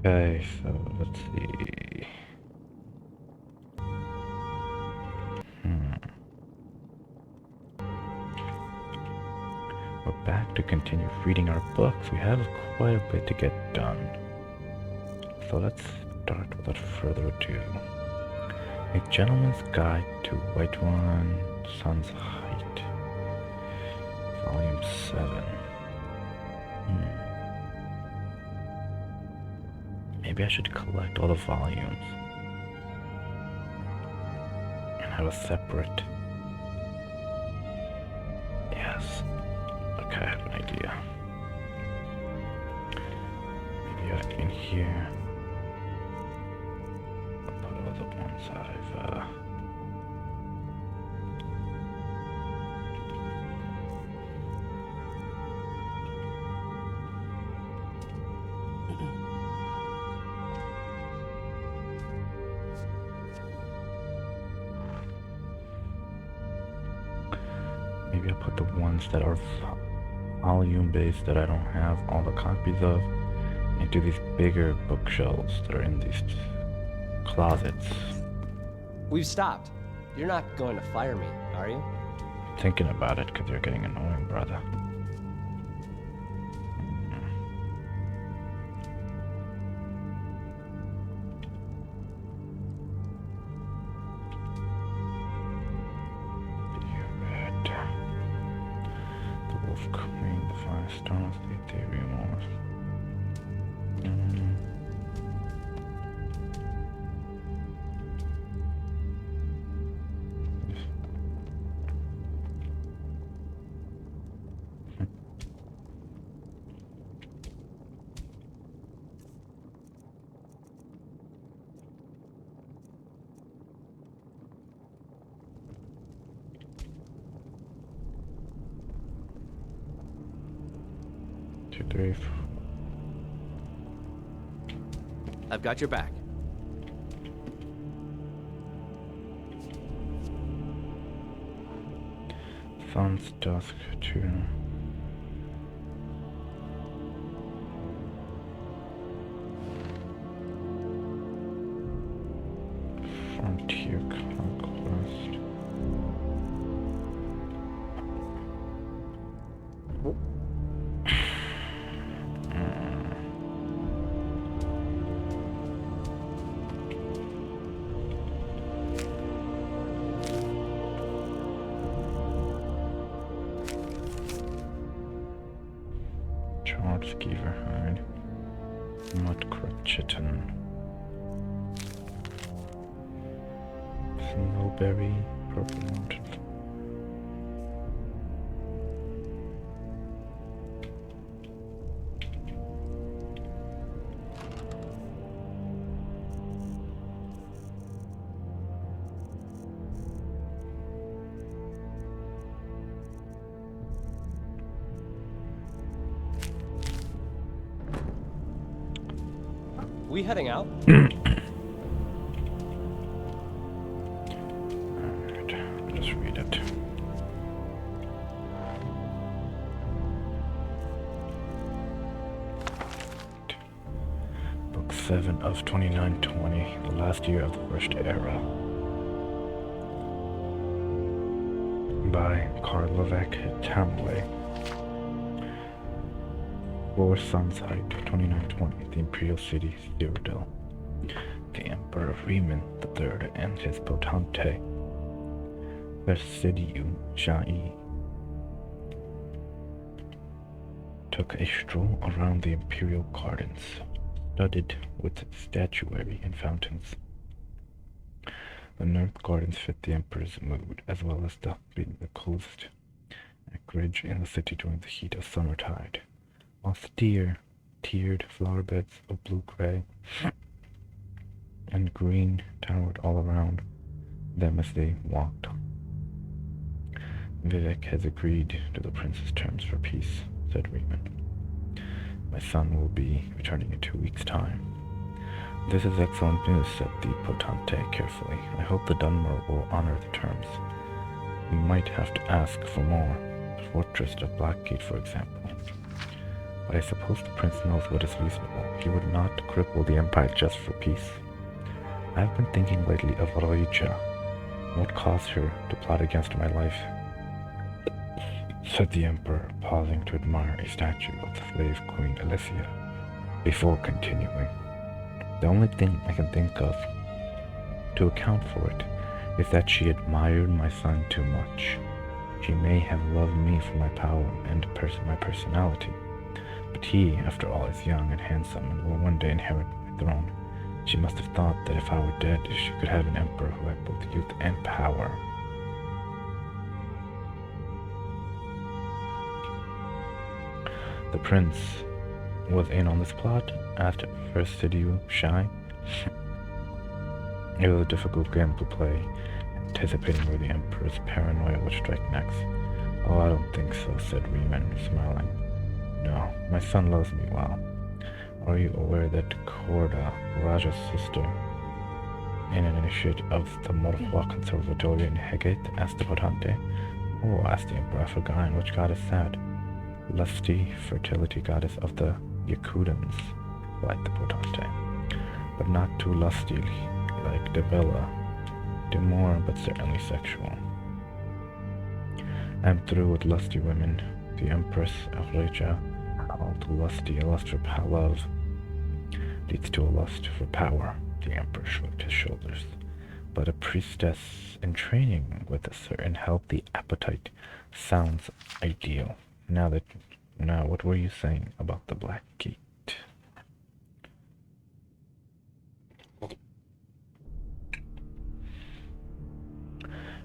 Okay, so let's see. We're back to continue reading our books. We have quite a bit to get done. So let's start without further ado. A Gentleman's Guide to Whiterun Sun's Height. Volume 7. Maybe I should collect all the volumes and have a separate... Yes. Okay, I have an idea. Maybe in here, I'll put all the ones I've maybe I'll put the ones that are volume based that I don't have all the copies of into these bigger bookshelves that are in these closets. We've stopped. You're not going to fire me, are you? I'm thinking about it because you're getting annoying, brother. Queen, the five stars, the Ethereum Wars. I've got your back. Sun's Dusk too. Frontier Conquest. Skeeverhide, Mudcrutchiton, Snowberry, Purple Mountain. We heading out? Alright, I'll just read it. Book 7 of 2920, the last year of the First Era. By Karlovek Tamle. For Sun's Height, 2920, the Imperial City, Cyrodiil. The Emperor Riemann III and his Potente, Versidiu Shai, took a stroll around the Imperial Gardens, studded with statuary and fountains. The North Gardens fit the Emperor's mood, as well as being the coolest acreage in the city during the heat of summertide. Austere, tiered flower beds of blue-gray and green towered all around them as they walked. Vivek has agreed to the prince's terms for peace, said Riemann. My son will be returning in 2 weeks' time. This is excellent news, said the Potente carefully. I hope the Dunmer will honor the terms. We might have to ask for more. The fortress of Blackgate, for example. but I suppose the prince knows what is reasonable. He would not cripple the empire just for peace. I have been thinking lately of Roicha. What caused her to plot against my life? Said the emperor, pausing to admire a statue of the slave queen Alicia, before continuing. The only thing I can think of to account for it is that she admired my son too much. She may have loved me for my power and my personality, but he, after all, is young and handsome and will one day inherit my throne. She must have thought that if I were dead, she could have an emperor who had both youth and power. The prince was in on this plot? Asked First Sidiou, shy. It was a difficult game to play, anticipating where the emperor's paranoia would strike next. Oh, I don't think so, said Riemann, smiling. No, my son loves me well. Are you aware that Korda, Raja's sister, in an initiate of the Morhua Conservatory in Hegate, asked the Potente? Oh, asked the emperor, I forgot. Which god is that? Lusty, fertility goddess of the Yakudans, like the Potente, but not too lusty like Debella. Demure, but certainly sexual. I'm through with lusty women. The Empress of Reja, all too lusty, a lust for love leads to a lust for power. The emperor shrugged his shoulders. But a priestess in training with a certain healthy appetite sounds ideal. Now, what were you saying about the Black Gate?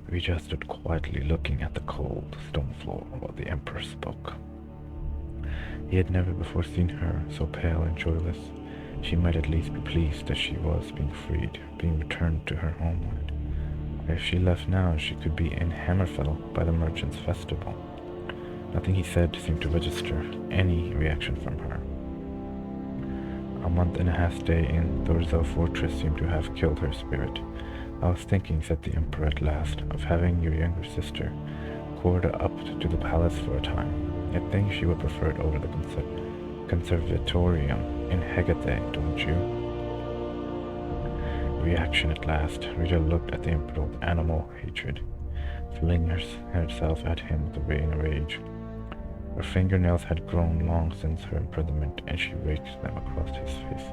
Reja stood quietly looking at the cold stone floor while the emperor spoke. He had never before seen her so pale and joyless. She might at least be pleased that she was being freed, being returned to her homeland. If she left now, she could be in Hammerfell by the merchants' festival. Nothing he said seemed to register any reaction from her. A month and a half stay in Thorzel Fortress seemed to have killed her spirit. I was thinking, said the emperor at last, of having your younger sister quarter up to the palace for a time. I think she would prefer it over the conservatorium in Hegate, don't you? Reaction at last. Rita looked at the emperor with animal hatred, flinging herself at him with a rage. Her fingernails had grown long since her imprisonment, and she raked them across his face,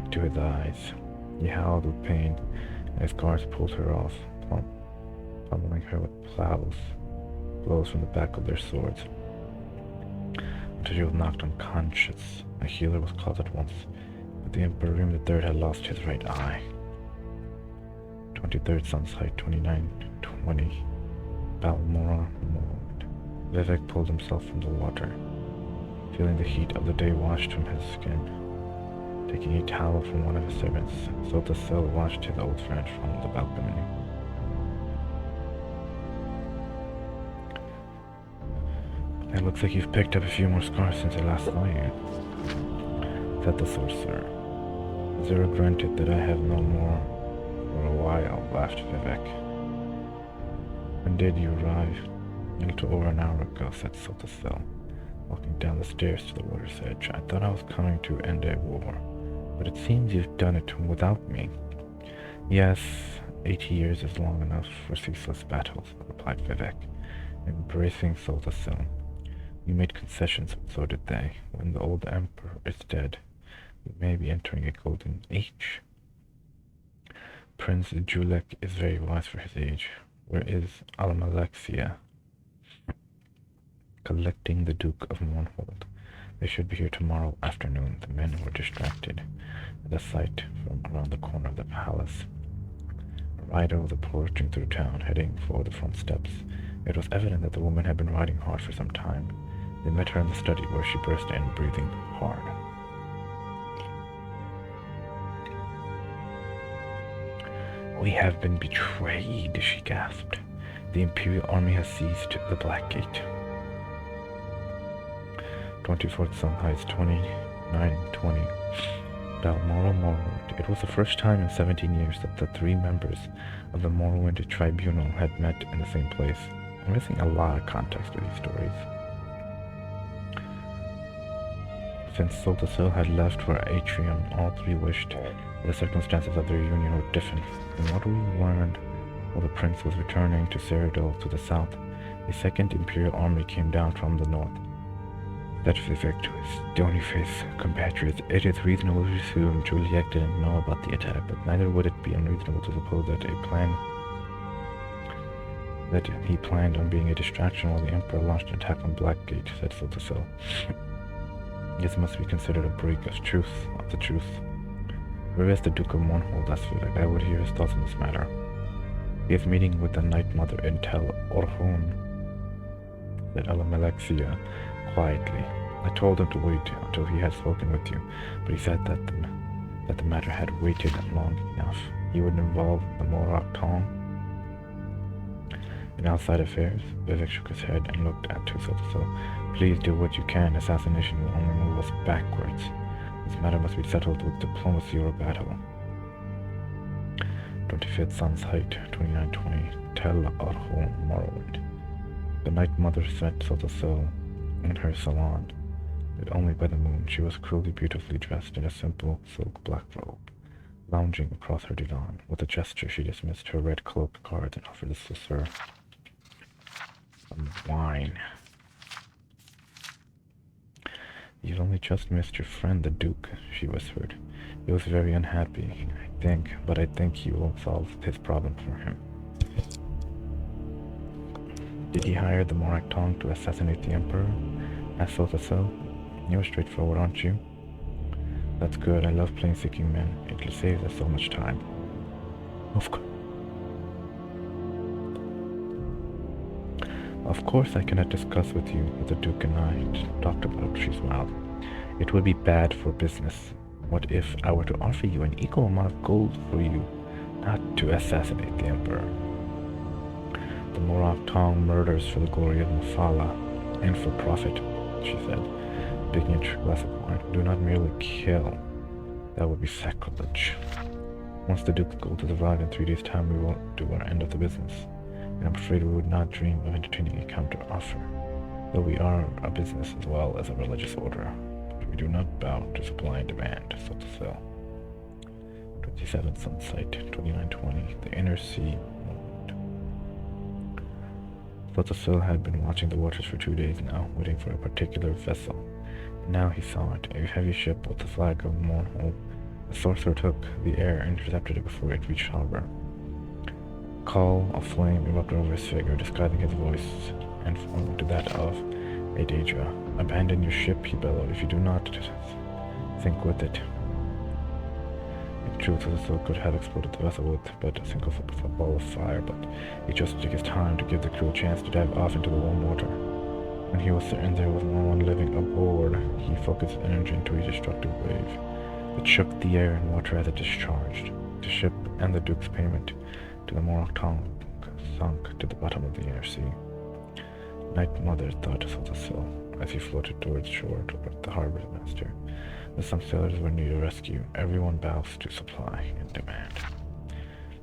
into his eyes. He howled with pain, and his guards pulled her off, pummeling her with blows from the back of their swords, until she was knocked unconscious. A healer was called at once, but the Emperor III had lost his right eye. 23rd Sun's Height, 2920. Balmora moved. Vivek pulled himself from the water, feeling the heat of the day washed from his skin. Taking a towel from one of his servants, Sotasel washed his old friend from the balcony. It looks like you've picked up a few more scars since I last saw you, said the sorcerer. Zero granted that I have no more for a while, laughed Vivek. When did you arrive? A little over an hour ago, said Sotasel, walking down the stairs to the water's edge. I thought I was coming to end a war, but it seems you've done it without me. Yes, 80 years is long enough for ceaseless battles, replied Vivek, embracing Sotasel. You made concessions, but so did they. When the old emperor is dead, we may be entering a golden age. Prince Julek is very wise for his age. Where is Almalexia? Collecting the Duke of Mournhold. They should be here tomorrow afternoon. The men were distracted at the sight from around the corner of the palace. A rider was approaching through town, heading for the front steps. It was evident that the woman had been riding hard for some time. They met her in the study, where she burst in, breathing hard. We have been betrayed, she gasped. The Imperial Army has seized the Black Gate. 24th Sun Heights, 2920. Balmoral Morrowind. It was the first time in 17 years that the three members of the Morrowind Tribunal had met in the same place. I'm missing a lot of context with these stories. Since Sotasil had left for Atrium, all three wished the circumstances of their union were different. From what we learned, while the prince was returning to Cyrodiil to the south, a second Imperial army came down from the north. Specific to his stony-faced compatriots, it is reasonable to assume Juliet didn't know about the attack, but neither would it be unreasonable to suppose that he planned on being a distraction while the Emperor launched an attack on Blackgate, said Sotasil. This must be considered a break of the truth. Where is the Duke of Mournhold? Asked Felix. I would hear his thoughts on this matter. He is meeting with the Night Mother in Tel Orhun, said Alamalexia quietly. I told him to wait until he had spoken with you, but he said that the matter had waited long enough. He would involve the Morak Tong in outside affairs. Vivek shook his head and looked at Sotasil. Please do what you can. Assassination will only move us backwards. This matter must be settled with diplomacy or battle. 25th Sun's Height, 2920, Tel Orhun, Morrowind. The Night Mother met Sotasil in her salon, lit only by the moon. She was cruelly beautifully dressed in a simple silk black robe, lounging across her divan. With a gesture, she dismissed her red cloak guards and offered the sister some wine. You've only just missed your friend, the Duke, she whispered. He was very unhappy, but I think you will solve his problem for him. Did he hire the Morak Tong to assassinate the Emperor? Asked Sotasil. You're straightforward, aren't you? That's good. I love playing Seeking Men. It saves us so much time. Of course I cannot discuss with you what the Duke and I talked about, she smiled. It would be bad for business. What if I were to offer you an equal amount of gold for you not to assassinate the Emperor? The Morak Tong murders for the glory of Mafala and for profit, she said, picking a glass of wine. Do not merely kill. That would be sacrilege. Once the Duke's gold has arrived in 3 days' time, we will do our end of the business. And I'm afraid we would not dream of entertaining a counter-offer, though we are a business as well as a religious order. But we do not bow to supply and demand, so to sell. 27th Sunsight, 2920, the Inner Sea Moment. Sotasil had been watching the waters for 2 days now, waiting for a particular vessel. And now he saw it, a heavy ship with the flag of Mournhold. The sorcerer took the air and intercepted it before it reached harbor. A call of flame erupted over his figure, disguising his voice and form to that of a Daedra. Abandon your ship, he bellowed, if you do not think with it. In truth, Sotasil could have exploded the vessel with but a single ball of fire, but he chose to take his time to give the crew a chance to dive off into the warm water. When he was certain there was no one living aboard, he focused his energy into a destructive wave. It shook the air and water as it discharged. The ship and the Duke's payment to the Morak Tong sunk to the bottom of the inner sea. Night Mother thought to Sotasil as he floated towards shore toward the harbor's master. As some sailors were near rescue, everyone bows to supply and demand.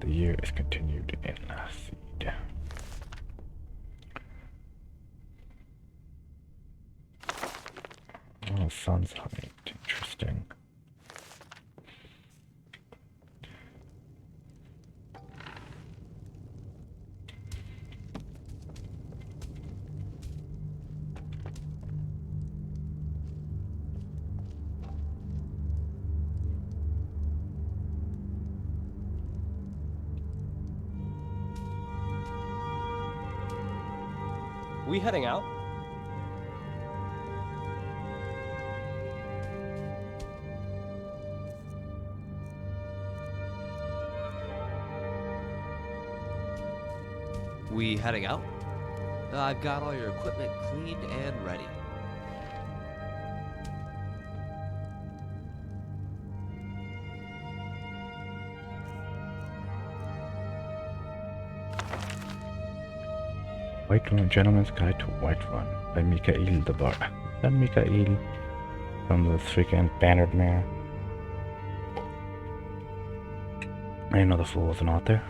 The year is continued in Seed. Oh, Sun's Height. Interesting. We heading out? We heading out? I've got all your equipment cleaned and ready. White Run, Gentleman's Guide to White Run by Mikhail the Bar. That Mikhail from the freaking Bannered Man. I didn't know the fool was an author.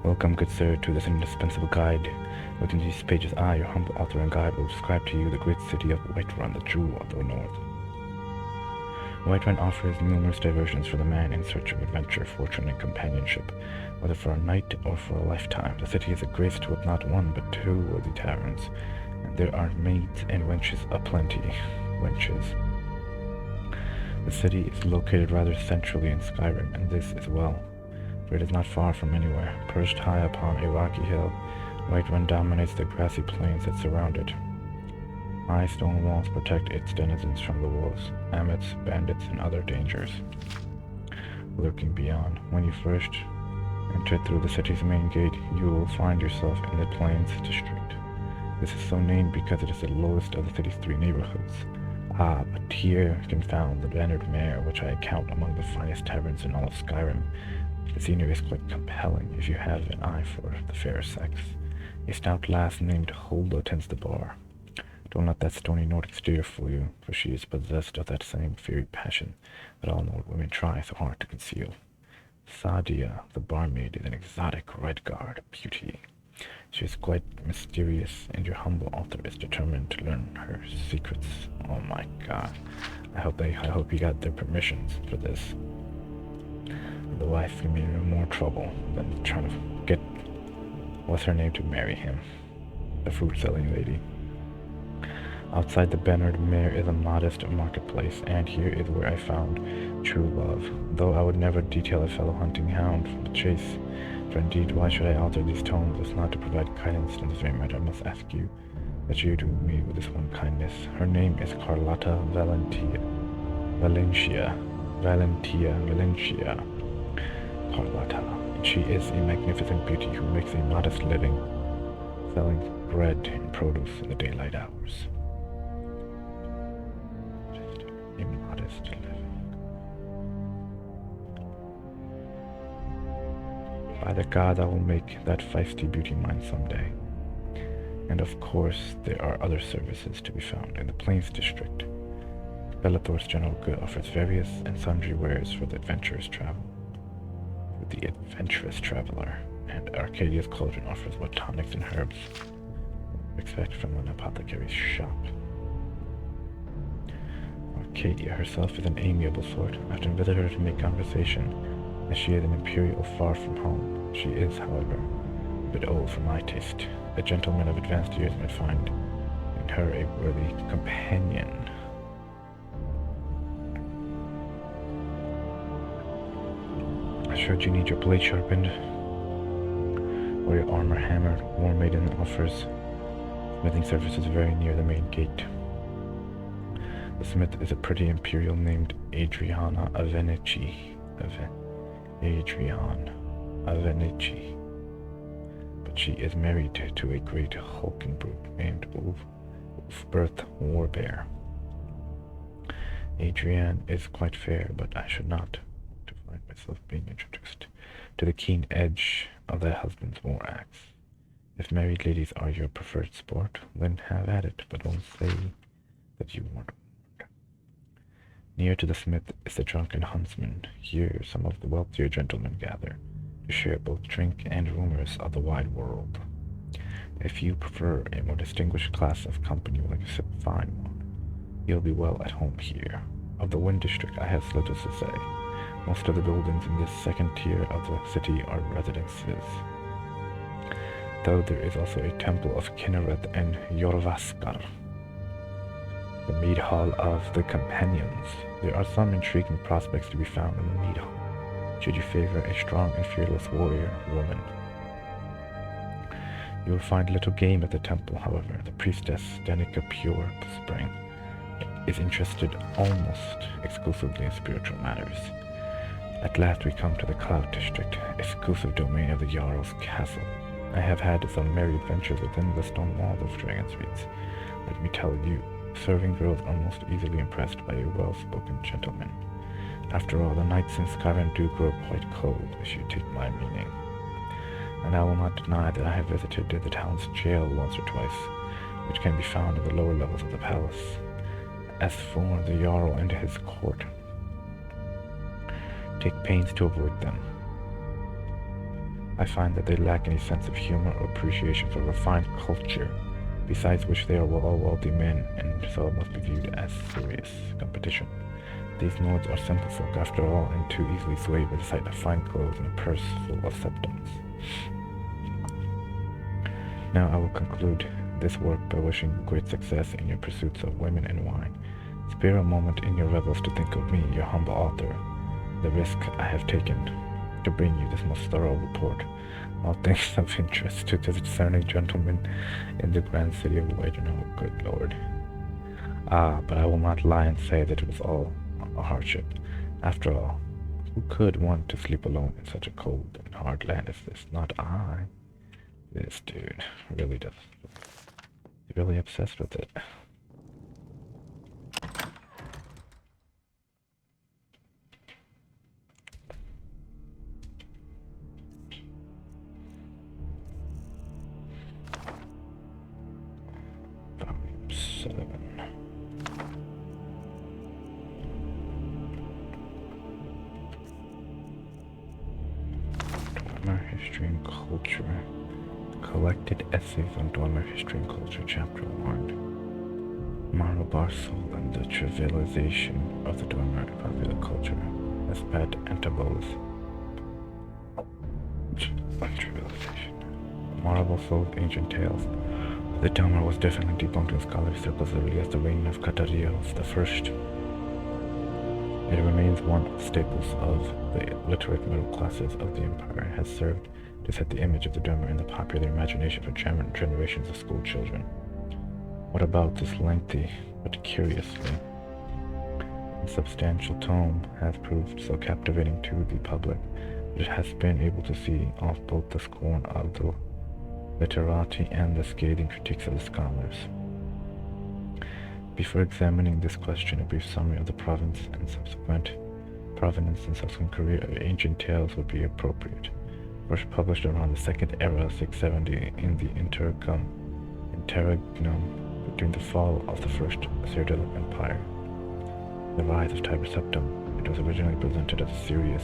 Welcome, good sir, to this indispensable guide. Within these pages, I, your humble author and guide, will describe to you the great city of Whiterun, the jewel of the north. Whiterun offers numerous diversions for the man in search of adventure, fortune, and companionship. Whether for a night or for a lifetime, the city is graced with not one but two worthy taverns, and there are maids and wenches aplenty. Wenches. The city is located rather centrally in Skyrim, and this is well, for it is not far from anywhere. Perched high upon a rocky hill, Whiterun dominates the grassy plains that surround it. High stone walls protect its denizens from the wolves, mammoths, bandits, and other dangers lurking beyond. When you first enter through the city's main gate, you will find yourself in the Plains District. This is so named because it is the lowest of the city's three neighborhoods. Ah, but here you can find the Bannered Mare, which I count among the finest taverns in all of Skyrim. The scenery is quite compelling if you have an eye for the fair sex. A stout lass named Hulda tends the bar. Don't let that stony Nordic steer fool you, for she is possessed of that same fiery passion that all Nord women try so hard to conceal. Sadia, the barmaid, is an exotic Redguard beauty. She is quite mysterious, and your humble author is determined to learn her secrets. Oh my god. I hope you got their permissions for this. The wife can be in more trouble than trying to get what's her name to marry him. The fruit-selling lady. Outside the Bannered Mare is a modest marketplace, and here is where I found true love, though I would never detail a fellow hunting hound from the chase. For indeed, why should I alter these tones if not to provide guidance in this very matter? I must ask you that you do me with this one kindness. Her name is Carlotta Valencia. Carlotta. And she is a magnificent beauty who makes a modest living selling bread and produce in the daylight hours. A modest living. By the god, I will make that feisty beauty mine someday. And of course, there are other services to be found in the Plains District. Bellathor's General Good offers various and sundry wares for the adventurous traveler, and Arcadia's Cauldron offers what tonics and herbs expect from an apothecary's shop. Arcadia herself is an amiable sort. I often visit her to make conversation, as she is an imperial far from home. She is, however, a bit old for my taste. A gentleman of advanced years might find in her a worthy companion. Should you need your blade sharpened, or your armor hammered, War Maiden offers smithing services very near the main gate. The smith is a pretty imperial named Adriana Avenici. But she is married to a great hulking brute named Ulfberth Warbear. Adrienne is quite fair, but I should not to find myself being introduced to the keen edge of that husband's war axe. If married ladies are your preferred sport, then have at it, but don't say that you weren't warned. Near to the smith is the drunken huntsman. Here some of the wealthier gentlemen gather to share both drink and rumors of the wide world. If you prefer a more distinguished class of company like a sip fine one, you'll be well at home here. Of the Wind District I have little to say. Most of the buildings in this second tier of the city are residences, though there is also a temple of Kinnereth and Jorvaskar, the mead hall of the companions. There are some intriguing prospects to be found in the mead hall, should you favor a strong and fearless warrior woman. You will find little game at the temple, however. The priestess, Danica Pure Spring, is interested almost exclusively in spiritual matters. At last we come to the Cloud District, exclusive domain of the Jarl's castle. I have had some merry adventures within the stone walls of Dragon's Reach. Let me tell you, serving girls are most easily impressed by a well-spoken gentleman. After all, the nights in Skyrim do grow quite cold, if you take my meaning. And I will not deny that I have visited the town's jail once or twice, which can be found in the lower levels of the palace. As for the Jarl and his court, take pains to avoid them. I find that they lack any sense of humor or appreciation for refined culture, besides which they are all wealthy men, and so must be viewed as serious competition. These Nords are simple folk after all, and too easily swayed by the sight of fine clothes and a purse full of septums. Now I will conclude this work by wishing you great success in your pursuits of women and wine. Spare a moment in your revels to think of me, your humble author, the risk I have taken to bring you this most thorough report, all things of interest to the discerning gentlemen in the grand city of Weidenau. Good Lord. But I will not lie and say that it was all a hardship. After all, who could want to sleep alone in such a cold and hard land as this? Not I. This dude really does. He's really obsessed with it. Volume 7. Dwemer History and Culture. Collected Essays on Dwemer History and Culture, Chapter 1. Motherboard and the Trivialization of the Dwemer in Popular Culture. Espat Antabos. Trivialization. Motherboard Ancient Tales. The Dwemer was definitely debunked in scholarly circles as early as the reign of Catarios I. It remains one of the staples of the literate middle classes of the empire, has served to set the image of the Dwemer in the popular imagination for generations of school children. What about this lengthy, but curiously substantial tome has proved so captivating to the public that it has been able to see off both the scorn of the literati and the scathing critiques of the scholars? Before examining this question, a brief summary of the provenance and subsequent career of Ancient Tales would be appropriate. First published around the Second Era, 670, in the interregnum between the fall of the First Cyrillic Empire, the rise of Tiber Septim, it was originally presented as a serious,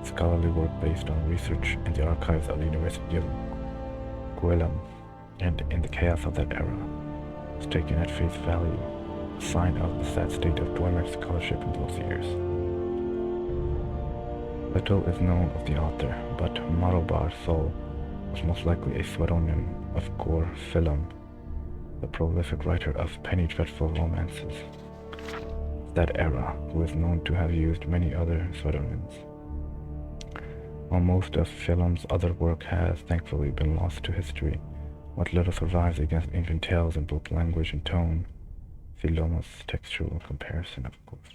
scholarly work based on research in the archives of the University of Guilhem, and in the chaos of that era, was taken at face value, a sign of the sad state of Dwemer scholarship in those years. Little is known of the author, but Motherboard was most likely a pseudonym of Gore Film, the prolific writer of penny dreadful romances of that era, who is known to have used many other pseudonyms. While most of Film's other work has thankfully been lost to history, what little survives against Ancient Tales in both language and tone. Philoma's textual comparison, of course.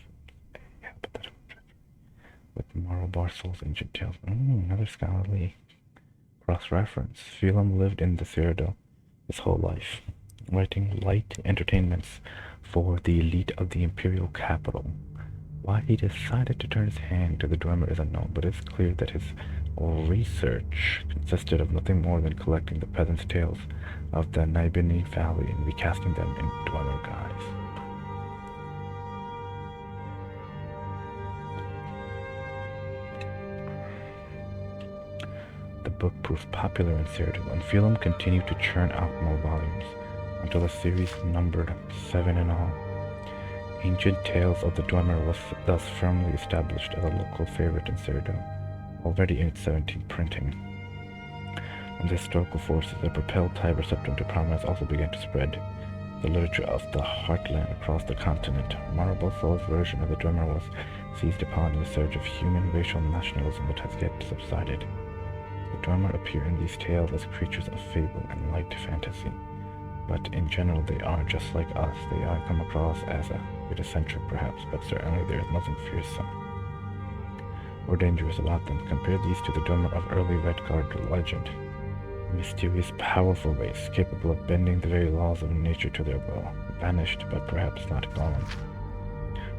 Yeah, but that with Motherboard's Ancient Tales. Another scholarly cross-reference. Philom lived in the Cyrodiil his whole life, writing light entertainments for the elite of the imperial capital. Why he decided to turn his hand to the Dwemer is unknown, but it's clear that his research consisted of nothing more than collecting the peasants' tales of the Nibini Valley and recasting them in Dwemer guise. The book proved popular in Cyrodiil, and Philom continued to churn out more volumes, until the series numbered 7 in all. Ancient Tales of the Dwemer was thus firmly established as a local favorite in Cyrodiil, already in its 17th printing. And the historical forces that propelled Tiber Septim to prominence also began to spread the literature of the heartland across the continent. Motherboard's version of the Dwemer was seized upon in the surge of human racial nationalism that has yet subsided. The Dwemer appear in these tales as creatures of fable and light fantasy, but in general they are just like us. They are come across as a bit eccentric perhaps, but certainly there is nothing fearsome or dangerous about them. Compare these to the Dwemer of early Redguard legend, a mysterious, powerful race capable of bending the very laws of nature to their will, vanished but perhaps not gone.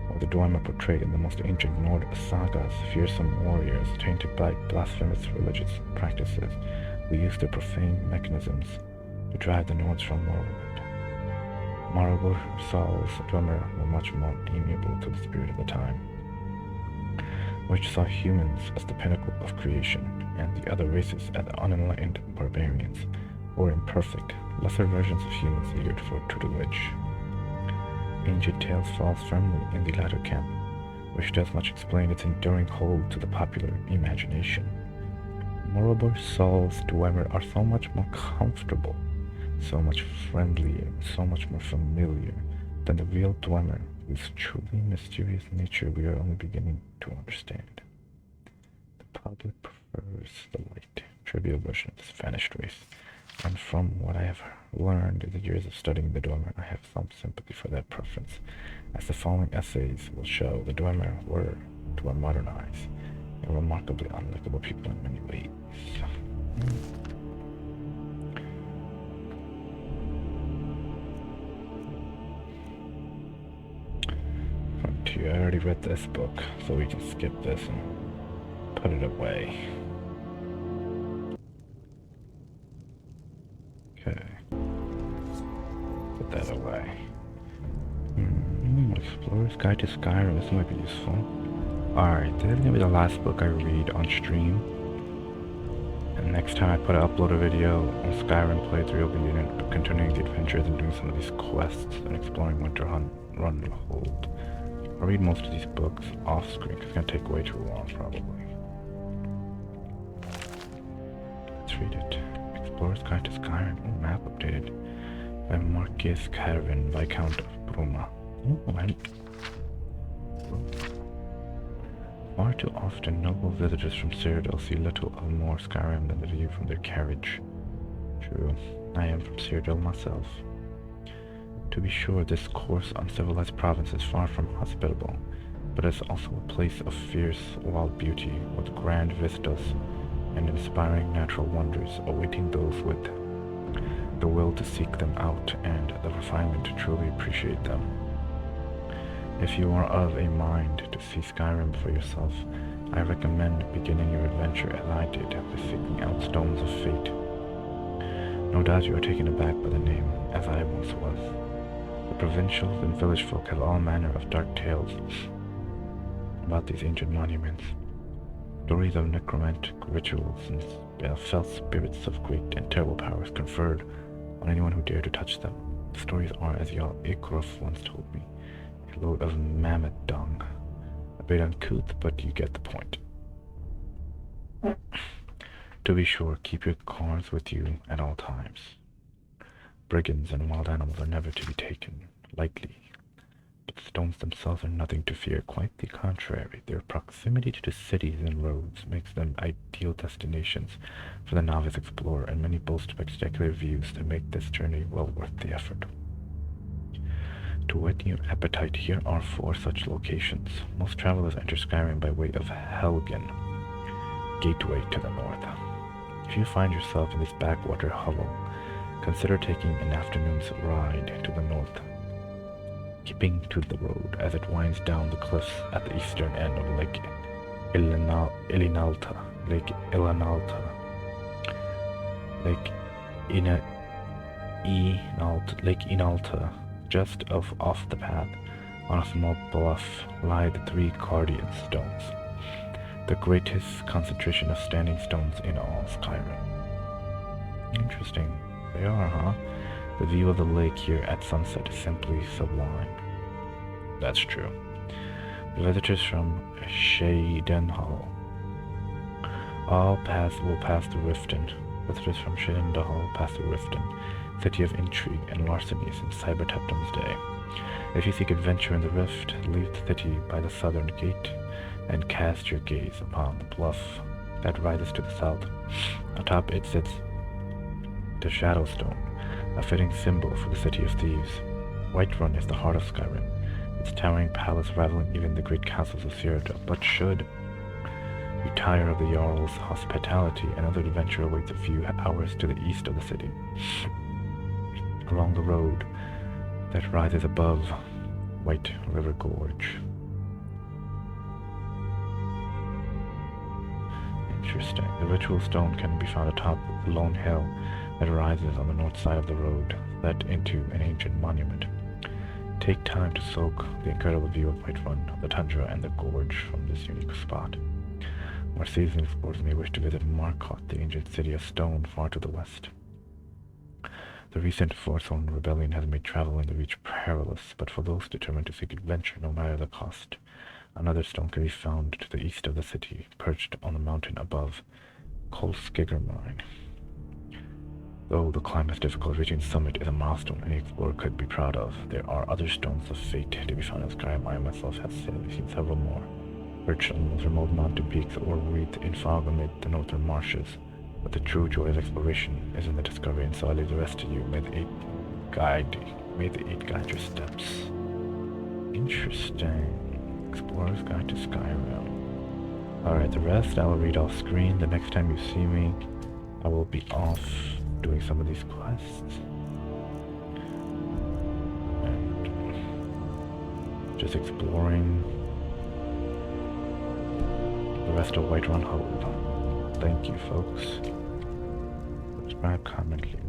Or the Dwemer portrayed in the most ancient Nord sagas, fearsome warriors tainted by blasphemous religious practices who used their profane mechanisms to drive the Nords from Morrowind. Motherboard's Dwemer were much more amiable to the spirit of the time. which saw humans as the pinnacle of creation, and the other races as unenlightened barbarians, or imperfect, lesser versions of humans eager for tutelage. Ancient Tales falls firmly in the latter camp, which does much explain its enduring hold to the popular imagination. Moreover, Saul's Dwemer are so much more comfortable, so much friendlier, so much more familiar than the real Dwemer, whose truly mysterious nature we are only beginning to understand. The public prefers the light, trivial version of this vanished race, and from what I have learned in the years of studying the Dwemer, I have some sympathy for that preference. As the following essays will show, the Dwemer were, to our modern eyes, a remarkably unlikable people in many ways. Frontier, I already read this book, so we can skip this and put it away. Okay. Put that away. Explorer's Guide to Skyrim, this might be useful. Alright, this is gonna be the last book I read on stream. And next time I upload a video on Skyrim playthrough, will be continuing the adventures and doing some of these quests and exploring Winterrun the Hold. I'll read most of these books off screen because it's gonna take way too long probably. Let's read it. Explorer's Guide to Skyrim. Oh, map updated by Marcus Carvin, Viscount of Bruma. Far too often, noble visitors from Cyrodiil see little or more Skyrim than the view from their carriage. True, I am from Cyrodiil myself. To be sure, this coarse, uncivilized province is far from hospitable, but is also a place of fierce, wild beauty, with grand vistas and inspiring natural wonders awaiting those with the will to seek them out and the refinement to truly appreciate them. If you are of a mind to see Skyrim for yourself, I recommend beginning your adventure as I did, by seeking out Stones of Fate. No doubt you are taken aback by the name, as I once was. The provincials and village folk have all manner of dark tales about these ancient monuments. Stories of necromantic rituals and felt spirits of great and terrible powers conferred on anyone who dared to touch them. The stories are, as Jarl Ikruf once told me, a load of mammoth dung. A bit uncouth, but you get the point. To be sure, keep your cars with you at all times. Brigands and wild animals are never to be taken lightly, but the stones themselves are nothing to fear. Quite the contrary, their proximity to the cities and roads makes them ideal destinations for the novice explorer, and many boast spectacular views that make this journey well worth the effort. To whet your appetite, here are 4 such locations. Most travelers enter Skyrim by way of Helgen, gateway to the north. If you find yourself in this backwater hovel, consider taking an afternoon's ride to the north, keeping to the road as it winds down the cliffs at the eastern end of Lake Ilinalta, Lake Inalta. Just off the path, on a small bluff, lie the 3 Guardian Stones, the greatest concentration of standing stones in all Skyrim. Interesting. They are, huh? The view of the lake here at sunset is simply sublime. That's true. The visitors from Shaidenhall will pass through Riften. Visitors from Shaidenhall pass through Riften, city of intrigue and larcenies in Cyberteptum's day. If you seek adventure in the Rift, leave the city by the southern gate and cast your gaze upon the bluff that rises to the south. Atop it sits the Shadowstone, a fitting symbol for the city of thieves. Whiterun is the heart of Skyrim, its towering palace rivaling even the great castles of Cyrodiil. But should you tire of the Jarl's hospitality, another adventure awaits a few hours to the east of the city, along the road that rises above White River Gorge. Interesting. The ritual stone can be found atop the lone hill that rises on the north side of the road, led into an ancient monument. Take time to soak the incredible view of Whiterun, the tundra, and the gorge from this unique spot. More seasoned explorers may wish to visit Marcotte, the ancient city of stone far to the west. The recent Forsworn rebellion has made travel in the reach perilous, but for those determined to seek adventure no matter the cost, another stone can be found to the east of the city, perched on the mountain above Kolskeggermine. Though the climb is difficult, reaching the summit is a milestone any explorer could be proud of. There are other stones of fate to be found in Skyrim. I myself have seen several more, perched on the most remote mountain peaks or wreathed in fog amid the northern marshes. But the true joy of exploration is in the discovery, and so I leave the rest to you. May the eight guide your steps. Interesting. Explorer's Guide to Skyrim. Alright, the rest I will read off screen. The next time you see me, I will be off doing some of these quests. And just exploring the rest of Whiterun Hold. Thank you, folks. Subscribe, comment, leave